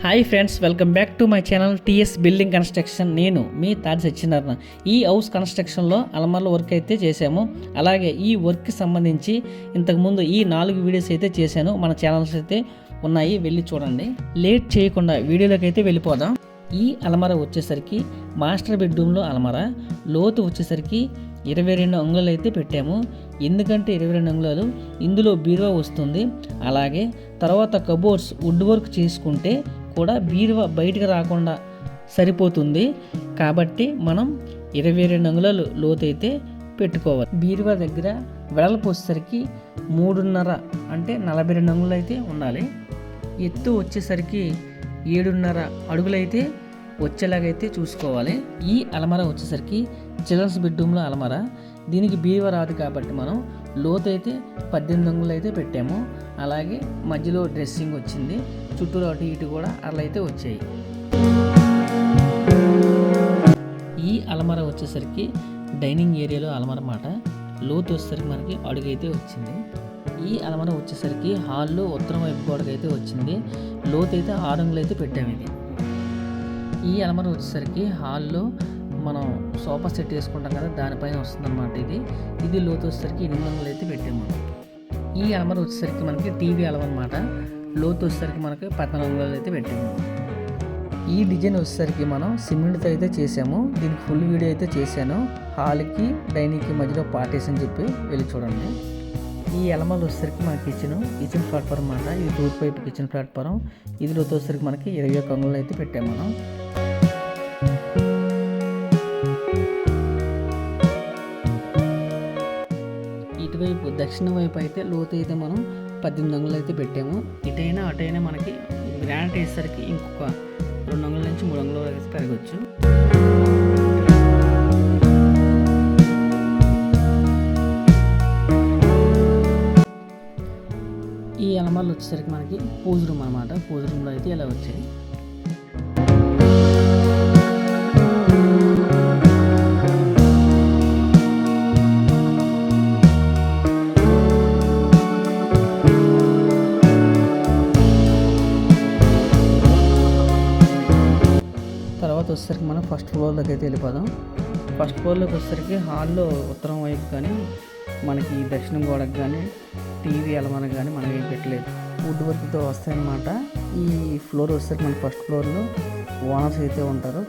Hi friends, welcome back to my channel TS building construction. నేను మీ తాడి సత్యనారాయణ. ఈ house కన్స్ట్రక్షన్లో అలమర్ల వర్క్ అయితే చేశాము. అలాగే ఈ వర్క్కి సంబంధించి ఇంతకుముందు ఈ 4 వీడియోస్ అయితే చేశాను. మన ఛానల్స్ అయితే ఉన్నాయి, వెళ్ళి చూడండి. లేట్ చేయకుండా వీడియోలోకి అయితే వెళ్ళిపోదాం. ఈ అలమర వచ్చేసరికి మాస్టర్ బెడ్రూమ్లో అలమర. లోతు వచ్చేసరికి 22 అంగుళాలు అయితే పెట్టాము. ఎందుకంటే 22 అంగుళాలు ఇందులో బీరువా వస్తుంది. అలాగే తర్వాత కబోర్డ్స్ వుడ్ వర్క్ చేసుకుంటే కూడా బీరువా బయటకు రాకుండా సరిపోతుంది. కాబట్టి మనం 22 అంగుళాలు లోతు అయితే పెట్టుకోవాలి. బీరువా దగ్గర వెడల్పు వచ్చేసరికి 3.5 అంటే 42 అంగుళాలు అయితే ఉండాలి. ఎత్తు వచ్చేసరికి 7.5 అడుగులైతే వచ్చేలాగైతే చూసుకోవాలి. ఈ అలమర వచ్చేసరికి చిల్డ్రన్స్ బెడ్రూమ్లో అలమర. దీనికి బీరువా రాదు కాబట్టి మనం లోతు అయితే 18 అంగుళాలు అయితే పెట్టాము. అలాగే మధ్యలో డ్రెస్సింగ్ వచ్చింది, చుట్టూరు అటు ఇటు కూడా అట్లయితే వచ్చాయి. ఈ అలమర వచ్చేసరికి డైనింగ్ ఏరియాలో అలమర మాట. లోతు వచ్చేసరికి మనకి అడుగైతే వచ్చింది. ఈ అలమర వచ్చేసరికి హాల్లో ఉత్తరం వైపు గోడకైతే వచ్చింది. లోతు అయితే 6 అంగుళాలు అయితే పెట్టాము. ఈ అలమర వచ్చేసరికి హాల్లో మనం సోఫా సెట్ వేసుకుంటాం కదా, దానిపైన వస్తుందన్నమాట. ఇది లోతు వచ్చేసరికి 8 అంగుళాలు అయితే పెట్టాము. ఈ అలమర వచ్చేసరికి మనకి టీవీ అలమన్నమాట. లోతు వచ్చేసరికి మనకి 14 అంగుళాలు అయితే పెట్టాము. ఈ డిజైన్ వచ్చేసరికి మనం సిమెంట్తో అయితే చేసాము. దీనికి ఫుల్ వీడియో అయితే చేశాను. హాల్కి డైనింగ్కి మధ్యలో పార్టీషన్ చెప్పి వెళ్ళి చూడండి. ఈ అలమరలు వచ్చేసరికి మన కిచెన్ ప్లాట్ఫారం అన్నమాట. ఇది తూర్పు వైపు కిచెన్ ప్లాట్ఫారం. ఇది లోతు వచ్చేసరికి మనకి 21 అంగుళాలు అయితే పెట్టాము మనం. ఇటువైపు దక్షిణ వైపు అయితే లోతు అయితే మనం 18 అంగుళాలు అయితే పెట్టాము. ఇటైనా అటైనా మనకి గ్రానైట్ వేసేసరికి ఇంకొక 2 అంగుళాల నుంచి 3 అంగుళాలు అయితే పెరగచ్చు. ఈ అలమరలు వచ్చేసరికి మనకి పూజ రూమ్ అనమాట. పూజ రూమ్లో అయితే ఇలా వచ్చాయి. తర్వాత వచ్చేసరికి మనం ఫస్ట్ ఫ్లోర్లోకి అయితే వెళ్ళిపోదాం. ఫస్ట్ ఫ్లోర్లోకి వచ్చేసరికి హాల్లో ఉత్తరం వైపు కానీ మనకి దక్షిణం గోడకు కానీ టీవీ అలమర కానీ మనం ఏం పెట్టలేదు, వుడ్ వర్క్తో వస్తాయన్నమాట. ఈ ఫ్లోర్ వచ్చేసరికి మన ఫస్ట్ ఫ్లోర్లో ఓనర్స్ అయితే ఉంటారు.